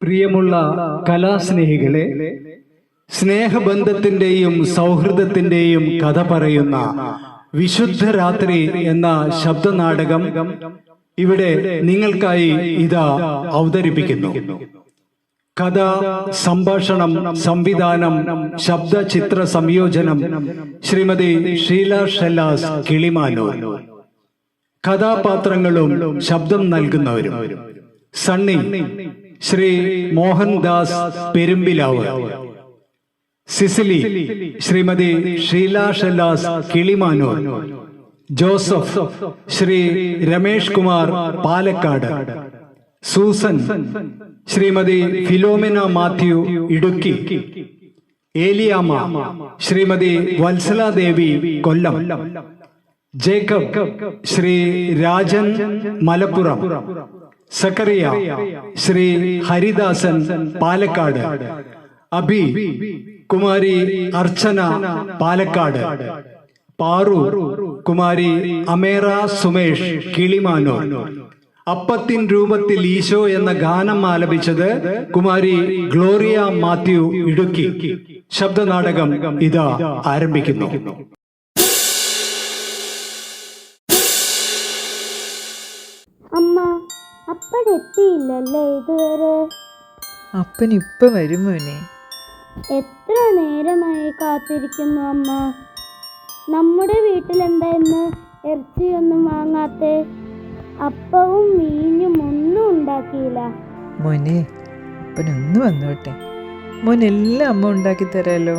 പ്രിയമുള്ള കലാസ്നേഹികളെ, സ്നേഹബന്ധത്തിന്റെയും സൗഹൃദത്തിന്റെയും കഥ പറയുന്ന വിശുദ്ധ രാത്രി എന്ന ശബ്ദനാടകം ഇവിടെ നിങ്ങൾക്കായി ഇതാ അവതരിപ്പിക്കുന്നു. കഥ, സംഭാഷണം, സംവിധാനം, ശബ്ദചിത്ര സംയോജനം ശ്രീമതി ഷീല ഷെല്ലാസ് കിളിമാനൂർ. കഥാപാത്രങ്ങളും ശബ്ദം നൽകുന്നവരും: സണ്ണി ശ്രീ മോഹൻദാസ് പെരുമ്പിലാവ്, സിസിലി ശ്രീമതി ഷീല ഷെല്ലാസ് കിളിമാനൂർ, ജോസഫ് ശ്രീ രമേഷ് കുമാർ പാലക്കാട്, സൂസൻ ശ്രീമതി ഫിലോമിന മാത്യു ഇടുക്കി, ഏലിയാമ്മ ശ്രീമതി വത്സലാദേവി കൊല്ലം, ജേക്കബ് ശ്രീ രാജൻ മലപ്പുറം, സക്കറിയ ശ്രീ ഹരിദാസൻ പാലക്കാട്, അഭി കുമാരി അർച്ചന പാലക്കാട്, പാറു കുമാരി അമേറ സുമേഷ് കിളിമാനൂർ. അപ്പത്തിൻ രൂപത്തിൽ ഈശോ എന്ന ഗാനം ആലപിച്ചത് കുമാരി ഗ്ലോറിയ മാത്യു ഇടുക്കി. ശബ്ദനാടകം ഇതാ ആരംഭിക്കുന്നു. അമ്മ, അപ്പനെത്തിയില്ലല്ലേ ഇതുവരെ? അപ്പൻ ഇപ്പൊ വരും മോനെ. എത്ര നേരമായി കാത്തിരിക്കുന്നു അമ്മ. നമ്മുടെ വീട്ടിലെന്താ ഇന്ന് ഇറച്ചിയൊന്നും വാങ്ങാത്തെ? അപ്പവും മീനും ഒന്നും ഉണ്ടാക്കിയില്ല. മോനെ, അപ്പനൊന്ന് വന്നോട്ടെ. മോൻ എല്ലാം അമ്മ ഉണ്ടാക്കി തരാലോ.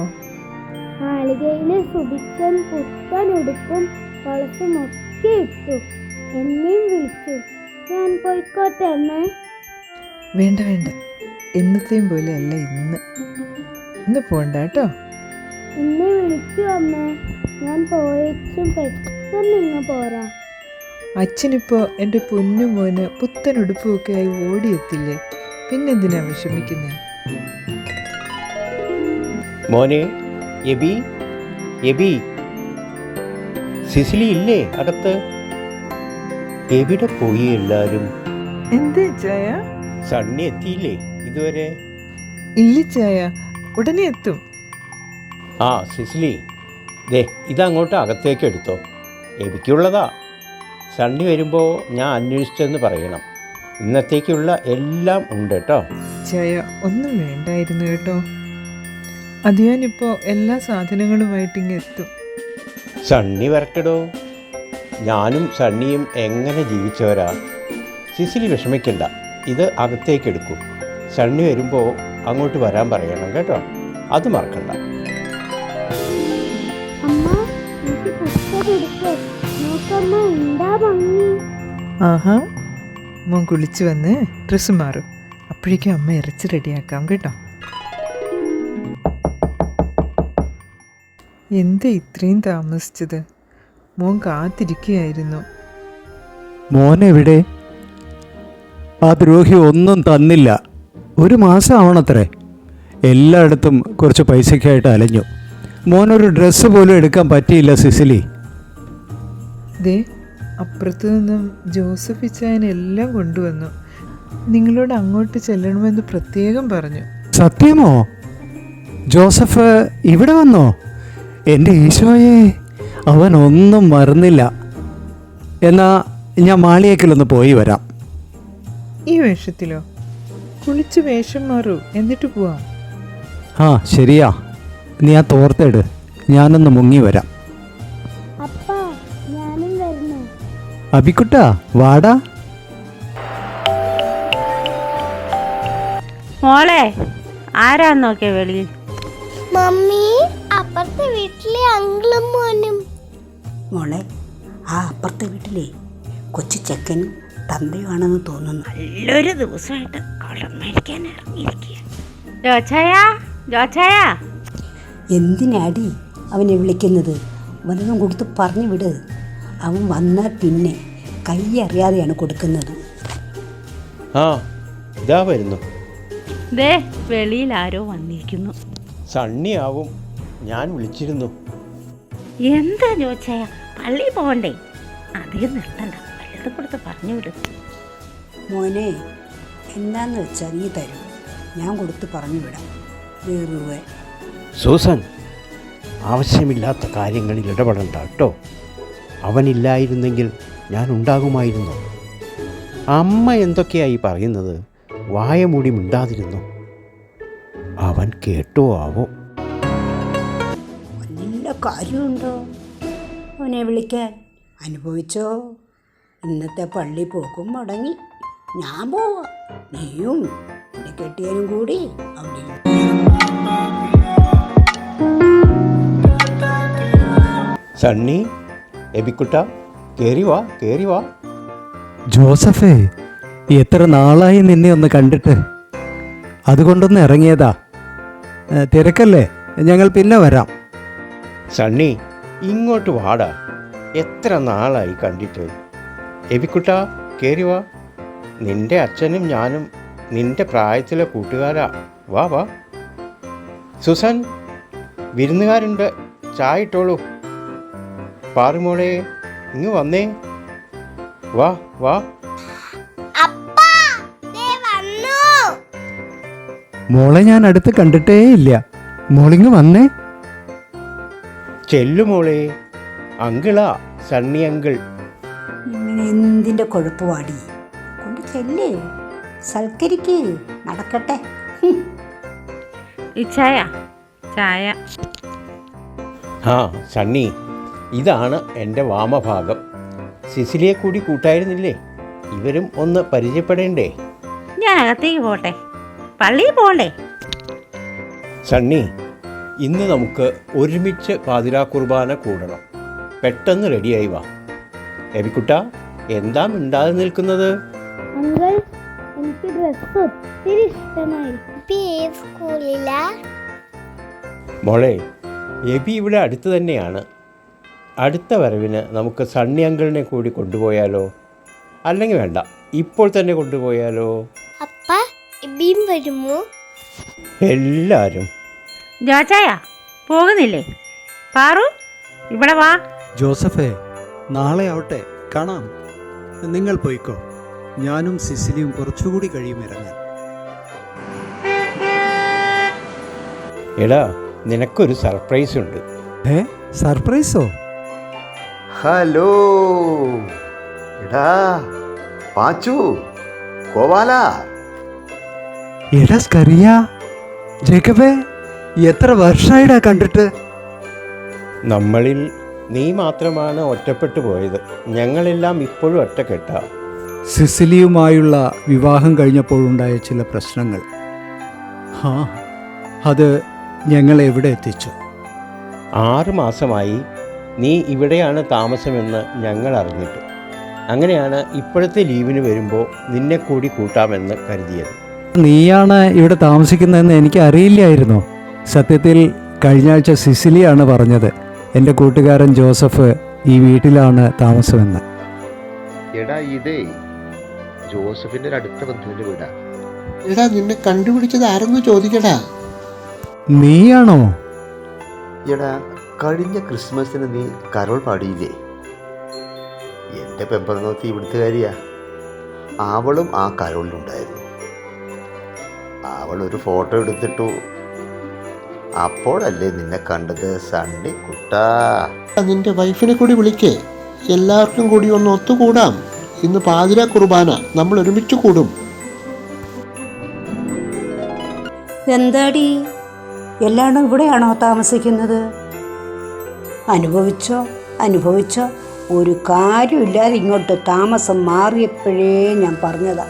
മാളികയിലെ സുഭിക്ഷൻ പുത്തൻ ഉടുപ്പും കൊളസും ഒക്കെ ഇട്ടു. എന്നെയും വിളിച്ചു. ഞാൻ പോയിക്കോട്ടെ അമ്മേ? വേണ്ട വേണ്ട, എന്നത്തെയും പോലെ അല്ല ഇന്ന് പോണ്ട കേട്ടോ. എന്നെ വിളിച്ചു അമ്മേ. ഞാൻ പോയിട്ടും പെട്ടെന്ന് ഇങ്ങ് പോരാ. അച്ഛനിപ്പോ എൻ്റെ പൊന്നു മോന് പുത്തൻ ഉടുപ്പൊക്കെ ആയി ഓടിയെത്തില്ലേ, പിന്നെന്തിനാ വിഷമിക്കുന്നേ? മോനെ, എബി എബി, സിസിലി ഇല്ലേ അകത്ത്? എവിടെ പോയി എല്ലാരും? എന്തേ ചായ? സണ്ണി എത്തിയില്ലേ ഇതുവരെ? ഇല്ല ചായ, ഉടനെ എത്തും. ആ സിസിലി, ദേ ഇതങ്ങോട്ട് അകത്തേക്ക് എടുത്തോ, എബിക്കുള്ളതാ. സണ്ണി വരുമ്പോൾ ഞാൻ അന്വേഷിച്ചെന്ന് പറയണം. ഇന്നത്തേക്കുള്ള എല്ലാം ഉണ്ട് കേട്ടോ. ചായ ഒന്നും വേണ്ടായിരുന്നു കേട്ടോ. അത് ഞാനിപ്പോൾ എല്ലാ സാധനങ്ങളുമായിട്ട് ഇങ്ങ് എത്തും. സണ്ണി വരട്ടടോ, ഞാനും സണ്ണിയും എങ്ങനെ ജീവിച്ചവരാ. സിസിലി വിഷമിക്കണ്ട, ഇത് അകത്തേക്ക് എടുക്കൂ. സണ്ണി വരുമ്പോൾ അങ്ങോട്ട് വരാൻ പറയണം കേട്ടോ, അത് മറക്കണ്ട. ആഹാ, മോൻ കുളിച്ച് വന്ന് ഡ്രസ്സ് മാറും. അപ്പോഴേക്കും അമ്മ ഇറച്ചി റെഡിയാക്കാം കേട്ടോ. എന്താ ഇത്രയും താമസിച്ചത്? മോൻ കാത്തിരിക്കുകയായിരുന്നു. മോനെവിടെ? ആ ദ്രോഹി ഒന്നും തന്നില്ല. 1 മാസം ആവണത്രേ. എല്ലായിടത്തും കുറച്ച് പൈസയ്ക്കായിട്ട് അലഞ്ഞു. മോനൊരു ഡ്രസ്സ് പോലും എടുക്കാൻ പറ്റിയില്ല സിസിലി. ദേ, അപ്പുറത്തു നിന്നും ജോസഫ് ഇച്ചായൻ എല്ലാം കൊണ്ടുവന്നു. നിങ്ങളോട് അങ്ങോട്ട് ചെല്ലണമെന്ന് പ്രത്യേകം പറഞ്ഞു. സത്യമോ? ജോസഫ് ഇവിടെ വന്നോ? എൻ്റെ ഈശോയെ, അവൻ ഒന്നും മറന്നില്ല. എന്നാ ഞാൻ മാളിയേക്കലൊന്ന് പോയി വരാം. ഈ വേഷത്തിലോ? കുളിച്ച് വേഷം മാറൂ, എന്നിട്ട് പോവാം. ആ ശരിയാ, നീ ആ തോർത്തെട്, ഞാനൊന്ന് മുങ്ങി വരാം. അപ്പാ, ഞാനും വരുന്നു. അബിക്കുട്ടാ, വാടാ. മോളെ, ആരാന്ന് നോക്കിയ വെളിയിൽ? മമ്മി, അപ്പുറത്തെ വീട്ടിലെ അങ്കിളും മോനും. മോളെ, ആ അപ്പുറത്തെ വീട്ടിലെ കൊച്ചു ചെക്കനും തന്തയുമാണെന്ന് തോന്നുന്നു. നല്ലൊരു ദിവസമായിട്ട് കള്ളം മേടിക്കാൻ ഇറങ്ങിയിരിക്കുക. ജോച്ചായ, എന്തിനാടി അവനെ വിളിക്കുന്നത്? വല്ലതും കൊടുത്ത് പറഞ്ഞു വിട്. അവൻ വന്നാൽ പിന്നെ കൈ അറിയാതെയാണ് കൊടുക്കുന്നത്. ആ ഇതാ വരുന്നു. ദേ വെളിയിൽ ആരോ വന്നിരിക്കുന്നു. സണ്ണിയാവും, ഞാൻ വിളിച്ചിരുന്നു. എന്താ ജോച്ചായ, പള്ളി പോകണ്ടേ? അധികം നിർത്തണ്ട, വല്ലതും കൊടുത്ത് പറഞ്ഞു വിടും. മോനെ, എന്നാന്ന് വെച്ചാൽ നീ തരും. ഞാൻ കൊടുത്ത് പറഞ്ഞു വിടാം. വെറുതെ സൂസൻ, ആവശ്യമില്ലാത്ത കാര്യങ്ങളിൽ ഇടപെടണ്ട കേട്ടോ. അവനില്ലായിരുന്നെങ്കിൽ ഞാൻ ഉണ്ടാകുമായിരുന്നു. അമ്മ എന്തൊക്കെയായി പറയുന്നത്? വായ മൂടി മിണ്ടാതിരുന്നു. അവൻ കേട്ടോ ആവോ? വല്ല കാര്യമുണ്ടോ അവനെ വിളിക്കാൻ? അനുഭവിച്ചോ? ഇന്നത്തെ പള്ളി പോക്കും മുടങ്ങി. ഞാൻ പോവാ, നീയും എൻ്റെ കെട്ടിയനും കൂടി അവിടെ ഇരുന്നു. സണ്ണി, എബിക്കുട്ട, കയറി വാ, കയറി വാ. ജോസഫേ, എത്ര നാളായി നിന്നെ ഒന്ന് കണ്ടിട്ട്. അതുകൊണ്ടൊന്ന് ഇറങ്ങിയതാ. തിരക്കല്ലേ, ഞങ്ങൾ പിന്നെ വരാം. സണ്ണി, ഇങ്ങോട്ട് വാടാ. എത്ര നാളായി കണ്ടിട്ട്. എബിക്കുട്ട, കയറി വാ. നിന്റെ അച്ഛനും ഞാനും നിന്റെ പ്രായത്തിലെ കൂട്ടുകാരാ. വാ വാ. സുസൻ, വിരുന്നുകാരുണ്ട്, ചായ ഇട്ടോളൂ. പാറുമോളെ, ഇങ്ങ് വന്നേ. വാ വാ. മോളെ ഞാൻ അടുത്ത് കണ്ടിട്ടേ ഇല്ല. മോളിങ്ങ് വന്നേ. ചെല്ലുമോളെ, അങ്കിളാ, സണ്ണി അങ്കിൾ. ഇങ്ങനെ എന്തിൻ്റെ കുഴപ്പമാടി? കൊണ്ട് ചെല്ലേ, സൽക്കരിക്ക്, നടക്കട്ടെ. ചായ ചായ. ആ സണ്ണി, ഇതാണ് എൻ്റെ വാമഭാഗം. സിസിലിയെ കൂടി കൂട്ടായിരുന്നില്ലേ? ഇവരും ഒന്ന് പരിചയപ്പെടേണ്ടേ? ഞാൻ അകത്തേക്ക് പോട്ടെ, പള്ളിയിൽ പോകണ്ടേ? സണ്ണി, ഇന്ന് നമുക്ക് ഒരുമിച്ച് പാതിരാ കുർബാന കൂടണം. പെട്ടെന്ന് റെഡിയായി വാ. എബിക്കുട്ട, എന്താ മിണ്ടാതെ നിൽക്കുന്നത്? അങ്കിൾ, എനിക്ക് ഡ്രസ്സ് ഒത്തിരി ഇഷ്ടമായി. സ്കൂളിലാ? മോളെ, എബി ഇവിടെ അടുത്ത് തന്നെയാണ്. അടുത്ത വരവിന് നമുക്ക് സണ്ണി അങ്കിളിനെ കൂടി കൊണ്ടുപോയാലോ? അല്ലെങ്കിൽ വേണ്ട, ഇപ്പോൾ തന്നെ കൊണ്ടുപോയാലോ? അപ്പ എബിയും വരുമോ? എല്ലാവരും. ജോച്ചായ പോകുന്നില്ലേ? പാറു, ഇവിടെ വാ. ജോസഫേ, നാളെ ആവട്ടെ, കാണാം. നിങ്ങൾ പോയിക്കോ. ഞാനും സിസിലിയും കുറച്ചുകൂടി കഴിയും ഇറങ്ങാൻ. എടാ, നിനക്കൊരു സർപ്രൈസ് ഉണ്ട്. സർപ്രൈസോ? ഹലോ എടാ പാച്ചു, കോവാല. എടാ സ്കറിയ, ജേക്കബേ, എത്ര വർഷമായിടാ കണ്ടിട്ട്. നമ്മളിൽ നീ മാത്രമാണ് ഒറ്റപ്പെട്ടു പോയത്. ഞങ്ങളെല്ലാം ഇപ്പോഴും ഒറ്റക്കെട്ടാ. സിസിലിയുമായുള്ള വിവാഹം കഴിഞ്ഞപ്പോഴുണ്ടായ ചില പ്രശ്നങ്ങൾ, അത് ഞങ്ങളെ എവിടെ എത്തിച്ചു? 6 മാസമായി നീ ഇവിടെയാണ് താമസമെന്ന് ഞങ്ങൾ അറിഞ്ഞിട്ട്. അങ്ങനെയാണ് ഇപ്പോഴത്തെ ലീവിന് വരുമ്പോൾ നിന്നെ കൂടി കൂട്ടാമെന്ന് കരുതിയത്. നീയാണ് ഇവിടെ താമസിക്കുന്നതെന്ന് എനിക്ക് അറിയില്ലായിരുന്നു. സത്യത്തിൽ കഴിഞ്ഞ ആഴ്ച സിസിലിയാണ് പറഞ്ഞത് എൻ്റെ കൂട്ടുകാരൻ ജോസഫ് ഈ വീട്ടിലാണ് താമസമെന്ന്. എടാ, ഇതേ ജോസഫിന്റെ ഒരു അടുത്ത ബന്ധുവിന്റെ വീടാ. എടാ, നിന്നെ കണ്ടുപിടിച്ചത് ആരെന്ന് ചോദിക്കടാ. നീയാണോ? എടാ, കഴിഞ്ഞ ക്രിസ്മസിന് നീ കരോൾ പാടിയില്ലേ? എൻ്റെ പെമ്പറന്നോത്തി ഇവിടുത്തെ കാര്യാ. അവളും ആ കരോളിലുണ്ടായിരുന്നു. അവൾ ഒരു ഫോട്ടോ എടുത്തിട്ടു. അപ്പോഴല്ലേ നിന്നെ കണ്ടത് സണ്ണി കുട്ടാ. നിന്റെ വൈഫിനെ കൂടി വിളിക്കേ, എല്ലാവർക്കും കൂടി ഒന്ന് ഒത്തുകൂടാം. ഇന്ന് പാതിരാ കുർബാന, നമ്മൾ ഒരുമിച്ച് കൂടും. എന്താടി, എല്ലാവരും ഇവിടെയാണോ താമസിക്കുന്നത്? അനുഭവിച്ചോ. ഒരു കാര്യമില്ലാതെ ഇങ്ങോട്ട് താമസം മാറിയപ്പോഴേ ഞാൻ പറഞ്ഞതാ,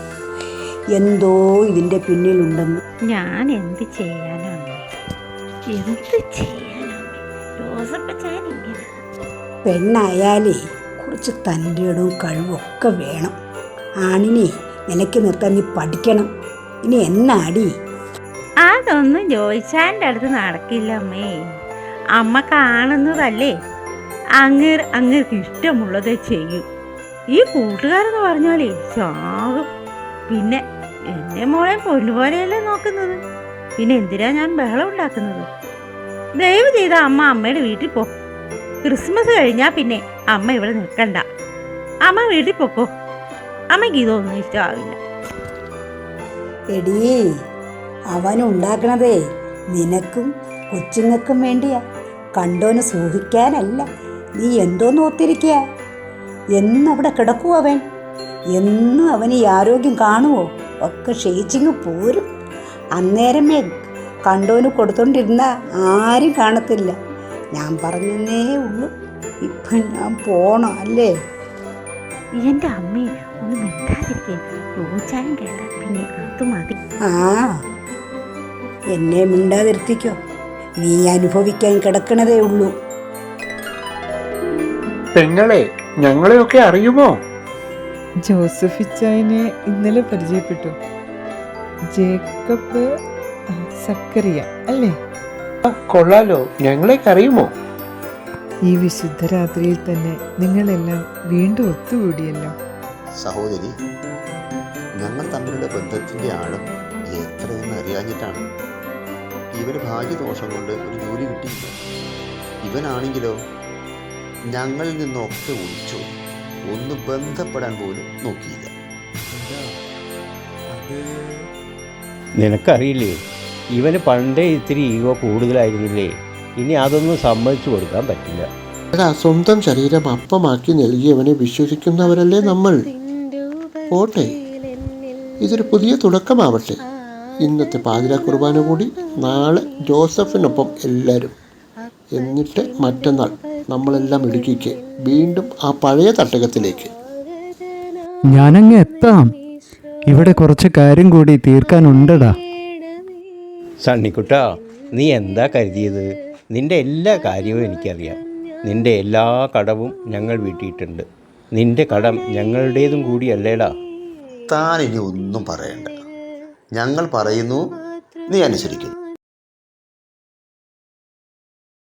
എന്തോ ഇതിൻ്റെ പിന്നിലുണ്ടെന്ന്. ഞാൻ എന്ത് ചെയ്യാനാണ്, ജോസഫച്ചാൻ ഇങ്ങനെ. പെണ്ണായാലേ കുറച്ച് തൻ്റെടവും കഴിവൊക്കെ വേണം. ആണിനെ നിലയ്ക്ക് നിർത്താൻ നീ പഠിക്കണം. ഇനി എന്നാടി? അതൊന്നും ജോയിച്ചാൻ്റെ അടുത്ത് നടക്കില്ല അമ്മേ. അമ്മ കാണുന്നതല്ലേ, അങ്ങേർക്ക് ഇഷ്ടമുള്ളതേ ചെയ്യും. ഈ കൂട്ടുകാരെന്ന് പറഞ്ഞാലേ ചാകും. പിന്നെ എൻ്റെ മോളെ പൊന്നുപോലെയല്ലേ നോക്കുന്നത്. പിന്നെ എന്തിനാ ഞാൻ ബഹളം ഉണ്ടാക്കുന്നത്? ദയവ് ചെയ്ത അമ്മ അമ്മയുടെ വീട്ടിൽ പോ. ക്രിസ്മസ് കഴിഞ്ഞാൽ പിന്നെ അമ്മ ഇവിടെ നിൽക്കണ്ട. അമ്മ വീട്ടിൽ പോക്കോ. അമ്മയ്ക്ക് ഇതൊന്നും ഇഷ്ടമാവില്ല. എടീ, അവനുണ്ടാക്കണതേ നിനക്കും കൊച്ചുങ്ങൾക്കും വേണ്ടിയാ, കണ്ടോന് സൂഹിക്കാനല്ല. നീ എന്തോന്ന് ഓർത്തിരിക്കുക? എന്നും അവിടെ കിടക്കുവോ അവൻ? എന്നും അവന് ഈ ആരോഗ്യം കാണുമോ? ഒക്കെ ക്ഷയിച്ചിങ്ങ് പോരും. അന്നേരമേ കണ്ടോന് കൊടുത്തോണ്ടിരുന്ന ആരും കാണത്തില്ല. ഞാൻ പറഞ്ഞേ ഉള്ളൂ. ഇപ്പം ഞാൻ പോണോ അല്ലേ? എൻ്റെ അമ്മയെ ഒന്ന് മിണ്ടാതിരിക്കാൻ ചോദിച്ചാലും കേട്ടാ പിന്നെ അത് മതി. ആ, എന്നെ മിണ്ടാതിരുത്തിക്കോ. നീ അനുഭവിക്കാൻ കിടക്കണതേ ഉള്ളൂ. പെങ്ങളെ, ഞങ്ങളെയൊക്കെ അറിയുമോ? ജോസഫിച്ചായനെ ഇന്നലെ പരിചയപ്പെട്ടു. ജേക്കബ് സക്കറിയ അല്ലേ? കൊള്ളാലോ, ഞങ്ങളെയൊക്കെ അറിയുമോ? ഈ വിശുദ്ധ രാത്രിയിൽ തന്നെ നിങ്ങളെല്ലാം വീണ്ടും ഒത്തുകൂടിയല്ലോ. സഹോദരി, ഞങ്ങൾ തമ്മിലുള്ള ബന്ധത്തിൻ്റെ ആഴം എത്രയെന്ന് അറിയാഞ്ഞിട്ടാണ്. ഇവന് ഭാഗ്യദോഷം കൊണ്ട് ഒരു ജോലി കിട്ടിയില്ല. ഇവനാണെങ്കിലോ ഞങ്ങളിൽ നിന്നൊക്കെ ഒളിച്ചു, ഒന്ന് ബന്ധപ്പെടാൻ പോലും നോക്കിയില്ല. നിനക്കറിയില്ലേ, ഇവന് പണ്ടേ ഇത്തിരി ഈഗോ കൂടുതലായിരുന്നില്ലേ? ഇനി അതൊന്നും സമ്മതിച്ചു കൊടുക്കാൻ പറ്റില്ല. എടാ, സ്വന്തം ശരീരം അപ്പമാക്കി നൽകിയവനെ വിശ്വസിക്കുന്നവരല്ലേ നമ്മൾ. പോട്ടെ, ഇതൊരു പുതിയ തുടക്കമാവട്ടെ. ഇന്നത്തെ പാതിരാ കുർബാന കൂടി, നാളെ ജോസഫിനൊപ്പം എല്ലാവരും. എന്നിട്ട് മറ്റന്നാൾ നമ്മളെല്ലാം ഇടുക്കിക്ക് വീണ്ടും ആ പഴയ തട്ടകത്തിലേക്ക്. ഞാനങ്ങ് എത്താം. ഇവിടെ കുറച്ച് കാര്യം കൂടി തീർക്കാനുണ്ടടാ. സണ്ണിക്കുട്ടാ, നീ എന്താ കരുതിയത്? നിൻ്റെ എല്ലാ കാര്യവും എനിക്കറിയാം. നിൻ്റെ എല്ലാ കടവും ഞങ്ങൾ വീട്ടിയിട്ടുണ്ട്. നിൻ്റെ കടം ഞങ്ങളുടേതും കൂടിയല്ലേടാ. താൻ ഇനി ഒന്നും പറയണ്ട. ഞങ്ങൾ പറയുന്നു, നീ അനുസരിക്കുന്നു.